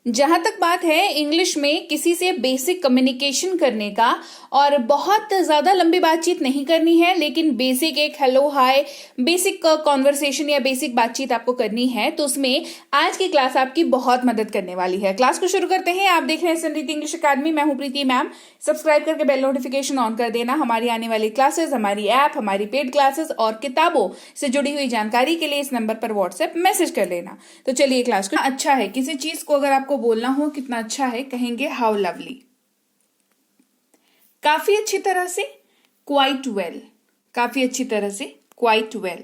जहां तक बात है इंग्लिश में किसी से बेसिक कम्युनिकेशन करने का और बहुत ज्यादा लंबी बातचीत नहीं करनी है, लेकिन बेसिक एक हेलो हाय बेसिक कॉन्वर्सेशन या बेसिक बातचीत आपको करनी है, तो उसमें आज की क्लास आपकी बहुत मदद करने वाली है। क्लास को शुरू करते हैं। आप देख रहे हैं समृद्धि इंग्लिश अकादमी। मैं हूं प्रीति मैम। सब्सक्राइब करके बेल नोटिफिकेशन ऑन कर देना। हमारी आने वाली क्लासेस, हमारी ऐप, हमारी पेड क्लासेस और किताबों से जुड़ी हुई जानकारी के लिए इस नंबर पर व्हाट्सएप मैसेज कर लेना। तो चलिए क्लास को। अच्छा है, किसी चीज को अगर आपको बोलना हो कितना अच्छा है, कहेंगे हाउ लवली। काफी अच्छी तरह से, क्वाइट वेल। काफी अच्छी तरह से, क्वाइट वेल।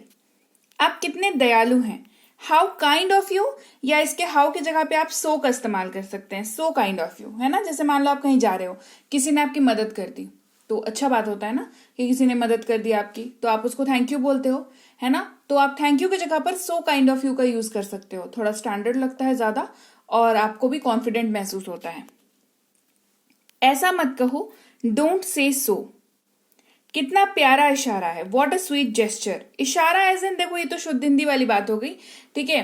आप कितने दयालु हैं, हाउ काइंड ऑफ यू, या इसके हाउ की जगह पे आप सो का इस्तेमाल कर सकते हैं, सो काइंड ऑफ यू, है ना। जैसे मान लो आप कहीं जा रहे हो, किसी ने आपकी मदद कर दी, तो अच्छा बात होता है ना कि किसी ने मदद कर दी आपकी, तो आप उसको थैंक यू बोलते हो, है ना। तो आप थैंक यू की जगह पर सो काइंड ऑफ यू का यूज कर सकते हो। थोड़ा स्टैंडर्ड लगता है ज्यादा और आपको भी कॉन्फिडेंट महसूस होता है। ऐसा मत कहो, डोंट से सो। कितना प्यारा इशारा है, व्हाट अ स्वीट जेस्चर। इशारा एज इन, देखो ये तो शुद्ध हिंदी वाली बात हो गई, ठीक है।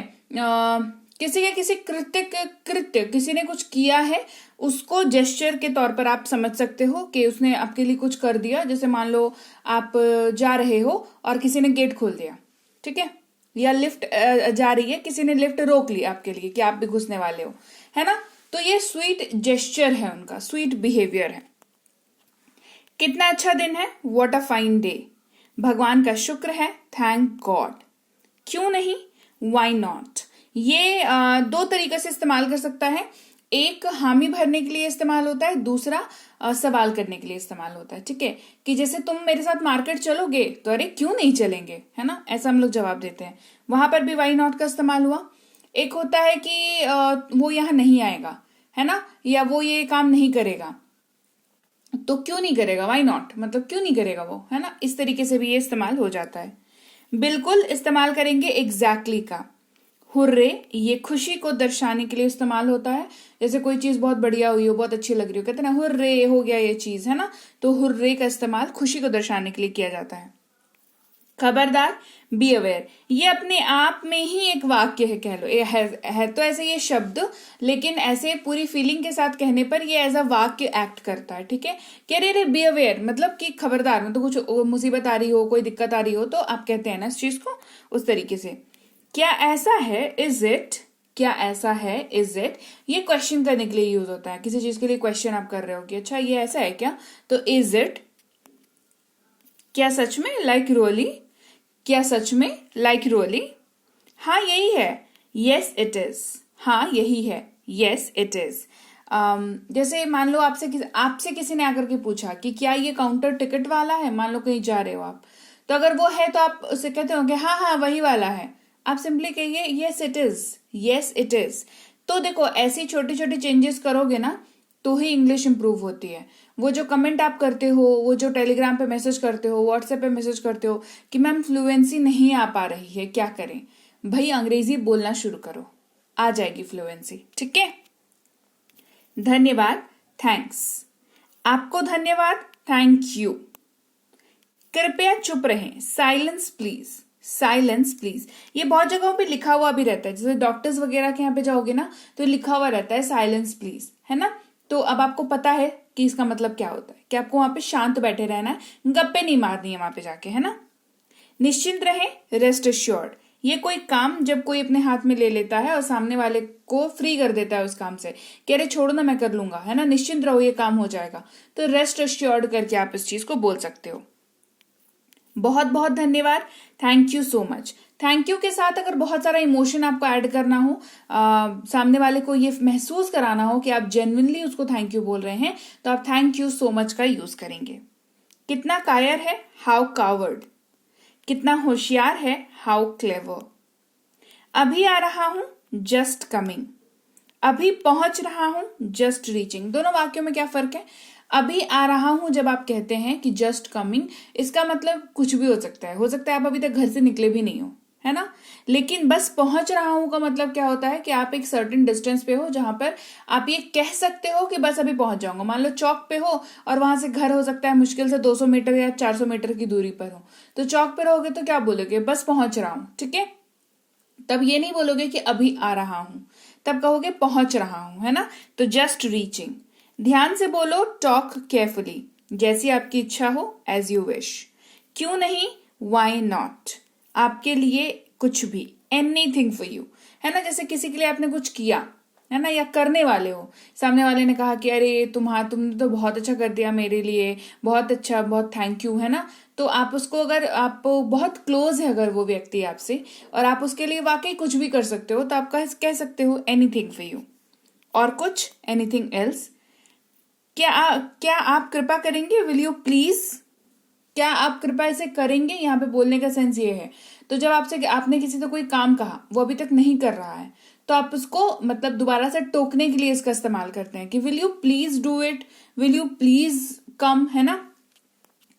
किसी के किसी कृत्य किसी ने कुछ किया है, उसको जेस्चर के तौर पर आप समझ सकते हो कि उसने आपके लिए कुछ कर दिया। जैसे मान लो आप जा रहे हो और किसी ने गेट खोल दिया, ठीक है, या लिफ्ट जा रही है, किसी ने लिफ्ट रोक ली आपके लिए कि आप भी घुसने वाले हो, है ना। तो ये स्वीट जेस्चर है उनका, स्वीट बिहेवियर है। कितना अच्छा दिन है, व्हाट अ फाइन डे। भगवान का शुक्र है, थैंक गॉड। क्यों नहीं, वाई नॉट। ये दो तरीके से इस्तेमाल कर सकता है। एक हामी भरने के लिए इस्तेमाल होता है, दूसरा सवाल करने के लिए इस्तेमाल होता है, ठीक है। कि जैसे तुम मेरे साथ मार्केट चलोगे, तो अरे क्यों नहीं चलेंगे, है ना, ऐसा हम लोग जवाब देते हैं। वहां पर भी वाई नॉट का इस्तेमाल हुआ। एक होता है कि वो यहां नहीं आएगा, है ना, या वो ये काम नहीं करेगा, तो क्यों नहीं करेगा, वाई नॉट, मतलब क्यों नहीं करेगा वो, है ना। इस तरीके से भी ये इस्तेमाल हो जाता है। बिल्कुल इस्तेमाल करेंगे एग्जैक्टली का। हुर्रे, ये खुशी को दर्शाने के लिए इस्तेमाल होता है। जैसे कोई चीज बहुत बढ़िया हुई हो, बहुत अच्छी लग रही हो, कहते हैं ना हुर्रे हो गया ये चीज, है ना। तो हुर्रे का इस्तेमाल खुशी को दर्शाने के लिए किया जाता है। खबरदार, बी अवेयर, ये अपने आप में ही एक वाक्य है, कह लो है तो ऐसे ये शब्द, लेकिन ऐसे पूरी फीलिंग के साथ कहने पर ये एज अ वाक्य एक्ट करता है, ठीक है। कह रहे बी अवेयर मतलब कि खबरदार, मतलब कुछ मुसीबत आ रही हो, कोई दिक्कत आ रही हो, तो आप कहते हैं ना इस चीज को उस तरीके से। क्या ऐसा है, इज इट। क्या ऐसा है, इज इट, ये क्वेश्चन करने के लिए यूज होता है। किसी चीज के लिए क्वेश्चन आप कर रहे हो कि अच्छा ये ऐसा है क्या, तो इज इट। क्या सच में, लाइक रियली। क्या सच में, लाइक रियली। हाँ यही है, यस इट इज। हाँ यही है, यस इट इज। जैसे मान लो आपसे किसी ने आकर के पूछा कि क्या ये काउंटर टिकट वाला है। मान लो कहीं जा रहे हो आप, तो अगर वो है तो आप उससे कहते हो कि हाँ हाँ वही वाला है। आप सिंपली कहिए yes it is, yes it is. तो देखो ऐसी छोटी छोटी चेंजेस करोगे ना, तो ही इंग्लिश इंप्रूव होती है। वो जो कमेंट आप करते हो, वो जो टेलीग्राम पे मैसेज करते हो, व्हाट्सएप पे मैसेज करते हो कि मैम फ्लुएंसी नहीं आ पा रही है, क्या करें, भाई अंग्रेजी बोलना शुरू करो, आ जाएगी फ्लुएंसी, ठीक है। धन्यवाद, थैंक्स। आपको धन्यवाद, थैंक यू। कृपया चुप रहें, साइलेंस प्लीज, साइलेंस प्लीज। ये बहुत जगहों पे लिखा हुआ भी रहता है, जैसे डॉक्टर्स वगैरह के यहाँ पे जाओगे ना, तो लिखा हुआ रहता है साइलेंस प्लीज, है ना। तो अब आपको पता है कि इसका मतलब क्या होता है, कि आपको वहां पे शांत बैठे रहना है, गप्पे नहीं मारनी है वहां पे जाके, है ना। निश्चिंत रहे, रेस्ट एश्योर्ड। ये कोई काम जब कोई अपने हाथ में ले लेता है और सामने वाले को फ्री कर देता है उस काम से, कह रहे छोड़ो ना मैं कर लूंगा, है ना, निश्चिंत रहो ये काम हो जाएगा, तो रेस्ट एश्योर्ड करके आप इस चीज को बोल सकते हो। बहुत बहुत धन्यवाद, thank you so much. Thank you के साथ अगर बहुत सारा इमोशन आपको ऐड करना हो, सामने वाले को ये महसूस कराना हो कि आप जेन्युइनली उसको थैंक यू बोल रहे हैं, तो आप थैंक यू सो मच का यूज करेंगे। कितना कायर है, हाउ कावर्ड। कितना होशियार है, हाउ क्लेवर। अभी आ रहा हूं, जस्ट कमिंग। अभी पहुंच रहा हूं, जस्ट रीचिंग। दोनों वाक्यों में क्या फर्क है। अभी आ रहा हूं जब आप कहते हैं कि जस्ट कमिंग, इसका मतलब कुछ भी हो सकता है आप अभी तक घर से निकले भी नहीं हो, है ना। लेकिन बस पहुंच रहा हूं का मतलब क्या होता है कि आप एक सर्टेन डिस्टेंस पे हो, जहां पर आप ये कह सकते हो कि बस अभी पहुंच जाऊंगा। मान लो चौक पे हो और वहां से घर हो सकता है मुश्किल से 200 मीटर या 400 मीटर की दूरी पर हो, तो चौक पे रहोगे तो क्या बोलोगे, बस पहुंच रहा हूं, ठीक है। तब ये नहीं बोलोगे कि अभी आ रहा हूं, तब कहोगे पहुंच रहा हूं, है ना। तो जस्ट रीचिंग। ध्यान से बोलो, टॉक केयरफुली, जैसी आपकी इच्छा हो, एज यू विश। क्यों नहीं, वाई नॉट, आपके लिए कुछ भी, एनीथिंग फॉर यू, है ना। जैसे किसी के लिए आपने कुछ किया, है ना, या करने वाले हो, सामने वाले ने कहा कि अरे तुमने तो बहुत अच्छा कर दिया मेरे लिए, बहुत अच्छा, बहुत थैंक यू, है ना। तो आप उसको, अगर आप बहुत क्लोज है अगर वो व्यक्ति आपसे, और आप उसके लिए वाकई कुछ भी कर सकते हो, तो आप कह सकते हो एनीथिंग फॉर यू। और कुछ, एनीथिंग एल्स। क्या आप कृपा करेंगे, विल यू प्लीज, क्या आप कृपया इसे करेंगे, यहाँ पे बोलने का सेंस ये है। तो जब आपने किसी से कोई काम कहा, वो अभी तक नहीं कर रहा है, तो आप उसको मतलब दोबारा से टोकने के लिए इसका इस्तेमाल करते हैं कि will you please do it, will you please come, है ना,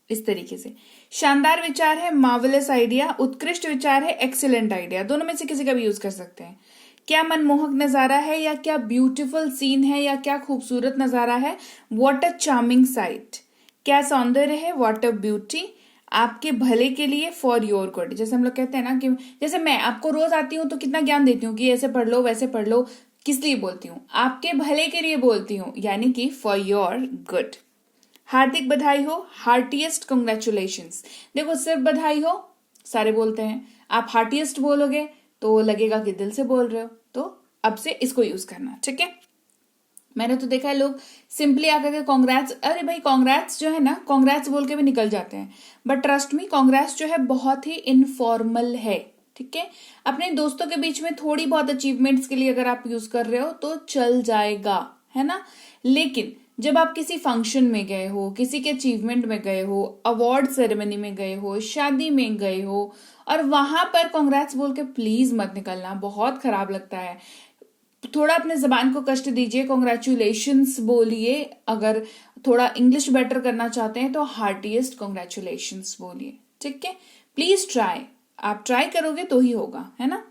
इस तरीके से। शानदार विचार है, मार्वेलस आइडिया। उत्कृष्ट विचार है, एक्सीलेंट आइडिया। दोनों में से किसी का भी यूज कर सकते हैं। क्या मनमोहक नजारा है, या क्या ब्यूटीफुल सीन है, या क्या खूबसूरत नजारा है, व्हाट अ चार्मिंग साइट। क्या सौंदर्य है, व्हाट अ ब्यूटी। आपके भले के लिए, फॉर योर गुड। जैसे हम लोग कहते हैं ना कि जैसे मैं आपको रोज आती हूँ तो कितना ज्ञान देती हूँ कि ऐसे पढ़ लो वैसे पढ़ लो, किस लिए बोलती हूँ, आपके भले के लिए बोलती हूँ, यानी कि फॉर योर गुड। हार्दिक बधाई हो, हार्टिएस्ट कंग्रेचुलेशंस। देखो सिर्फ बधाई हो सारे बोलते हैं, आप हार्टिएस्ट बोलोगे तो लगेगा कि दिल से बोल रहे हो। तो अब से इसको यूज करना, ठीक है। मैंने तो देखा है लोग सिंपली आकर के कांग्रेट्स, अरे भाई कांग्रेट्स जो है ना, कांग्रेट्स बोल के भी निकल जाते हैं, बट ट्रस्ट मी कांग्रेट्स जो है बहुत ही इनफॉर्मल है, ठीक है। अपने दोस्तों के बीच में थोड़ी बहुत अचीवमेंट्स के लिए अगर आप यूज कर रहे हो तो चल जाएगा, है ना। लेकिन जब आप किसी फंक्शन में गए हो, किसी के अचीवमेंट में गए हो, अवार्ड सेरेमनी में गए हो, शादी में गए हो, और वहां पर कांग्रेट्स बोल के प्लीज मत निकलना, बहुत खराब लगता है। थोड़ा अपने जबान को कष्ट दीजिए, कॉन्ग्रेचुलेशंस बोलिए। अगर थोड़ा इंग्लिश बेटर करना चाहते हैं तो हार्टिएस्ट कॉन्ग्रेचुलेशंस बोलिए, ठीक है। प्लीज ट्राई, आप ट्राई करोगे तो ही होगा, है ना।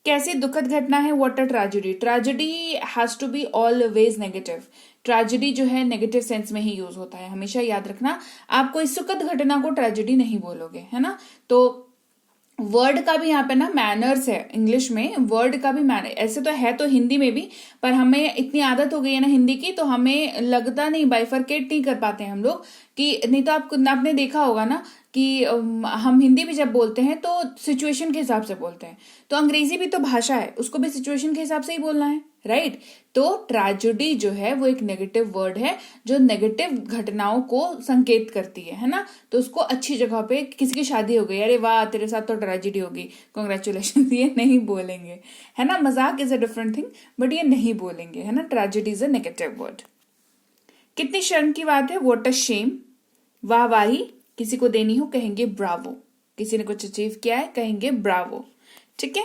कैसी दुखद घटना है, what a tragedy. Tragedy has to be always negative. Tragedy जो है नेगेटिव सेंस में ही यूज होता है, हमेशा याद रखना। आप कोई सुखद घटना को ट्रेजेडी नहीं बोलोगे, है ना। तो वर्ड का भी यहाँ पे ना मैनर्स है, इंग्लिश में वर्ड का भी मैनर ऐसे तो है, तो हिंदी में भी, पर हमें इतनी आदत हो गई है ना हिंदी की, तो हमें लगता नहीं, बाइफरकेट नहीं कर पाते हैं हम लोग कि नहीं। तो आपने देखा होगा ना कि हम हिंदी भी जब बोलते हैं तो सिचुएशन के हिसाब से बोलते हैं, तो अंग्रेजी भी तो भाषा है, उसको भी सिचुएशन के हिसाब से ही बोलना है, राइट। तो ट्रेजेडी जो है वो एक नेगेटिव वर्ड है जो नेगेटिव घटनाओं को संकेत करती है ना। तो उसको अच्छी जगह पे, किसी की शादी हो गई, अरे वाह तेरे साथ तो ट्रेजेडी होगी, कॉन्ग्रेचुलेशन, ये नहीं बोलेंगे, है ना। मजाक is a different thing, but ये नहीं बोलेंगे, है ना। Tragedy is a negative word. कितनी शर्म की बात है, व्हाट अ शेम। वाहवाही किसी को देनी हो कहेंगे ब्रावो, किसी ने कुछ अचीव किया है कहेंगे ब्रावो, ठीक है।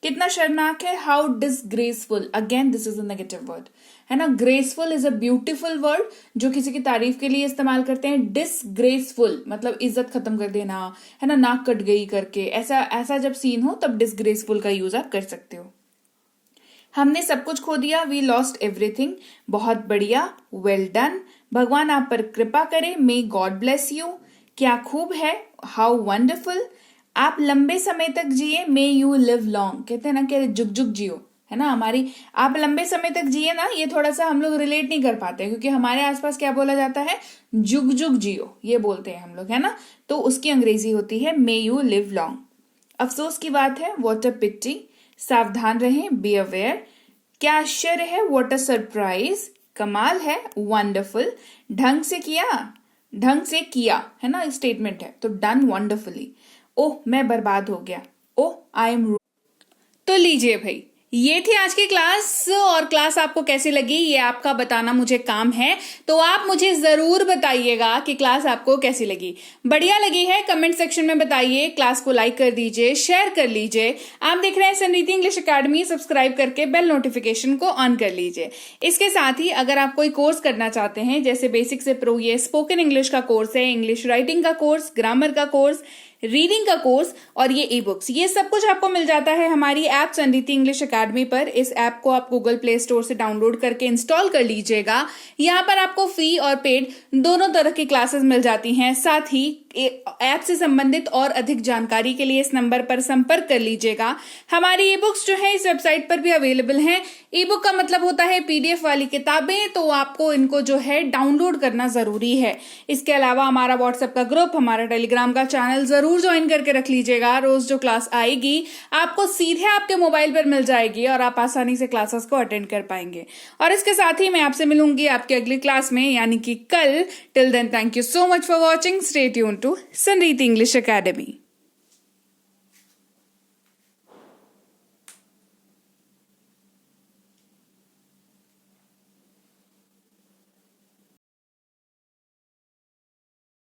कितना शर्मनाक है, how disgraceful. Again this is a negative word, है ना। Graceful is a beautiful word जो किसी की तारीफ के लिए इस्तेमाल करते हैं। डिसग्रेसफुल मतलब इज्जत खत्म कर देना, है ना, नाक कट गई करके, ऐसा जब सीन हो तब डिसग्रेसफुल का यूज आप कर सकते हो। हमने सब कुछ खो दिया, वी लॉस्ट एवरीथिंग। बहुत बढ़िया, वेल डन। भगवान आप पर कृपा करे, मे गॉड ब्लेस यू। क्या खूब है, हाउ वंडरफुल। आप लंबे समय तक जिए, मे यू लिव लॉन्ग। कहते हैं ना कि जुग जुग जियो, है ना। हमारी आप लंबे समय तक जिए ना, ये थोड़ा सा हम लोग रिलेट नहीं कर पाते क्योंकि हमारे आसपास क्या बोला जाता है, जुग जुग जियो, ये बोलते हैं हम लोग, है ना। तो उसकी अंग्रेजी होती है मे यू लिव लॉन्ग। अफसोस की बात है, व्हाट अ पिटी। सावधान रहें, बी अवेयर। क्या आश्चर्य है, व्हाट अ सरप्राइज। कमाल है, वंडरफुल। ढंग से किया, है ना, स्टेटमेंट है, तो डन वंडरफुली। ओह मैं बर्बाद हो गया, ओह आई एम। तो लीजिए भाई, ये थी आज की क्लास, और क्लास आपको कैसी लगी ये आपका बताना मुझे काम है, तो आप मुझे जरूर बताइएगा कि क्लास आपको कैसी लगी। बढ़िया लगी है कमेंट सेक्शन में बताइए, क्लास को लाइक कर दीजिए, शेयर कर लीजिए। आप देख रहे हैं समृद्धि इंग्लिश अकेडमी, सब्सक्राइब करके बेल नोटिफिकेशन को ऑन कर लीजिए। इसके साथ ही अगर आप कोई कोर्स करना चाहते हैं, जैसे बेसिक से प्रो, ये स्पोकन इंग्लिश का कोर्स है, इंग्लिश राइटिंग का कोर्स, ग्रामर का कोर्स, रीडिंग का कोर्स और ये ई बुक्स, ये सब कुछ आपको मिल जाता है हमारी ऐप समृद्धि इंग्लिश अकेडमी पर। इस ऐप को आप गूगल प्ले स्टोर से डाउनलोड करके इंस्टॉल कर लीजिएगा। यहाँ पर आपको फ्री और पेड दोनों तरह की क्लासेस मिल जाती हैं, साथ ही ऐप से संबंधित और अधिक जानकारी के लिए इस नंबर पर संपर्क कर लीजिएगा। हमारी ई बुक्स जो है इस वेबसाइट पर भी अवेलेबल हैं। ई बुक का मतलब होता है पीडीएफ वाली किताबें, तो आपको इनको जो है डाउनलोड करना जरूरी है। इसके अलावा हमारा व्हाट्सएप का ग्रुप, हमारा टेलीग्राम का चैनल जरूर ज्वाइन करके रख लीजिएगा। रोज जो क्लास आएगी आपको सीधे आपके मोबाइल पर मिल जाएगी और आप आसानी से क्लासेस को अटेंड कर पाएंगे। और इसके साथ ही मैं आपसे मिलूंगी आपकी अगली क्लास में, यानी कि कल। Till then, thank you so much for watching. Stay tuned to Sanriti English Academy.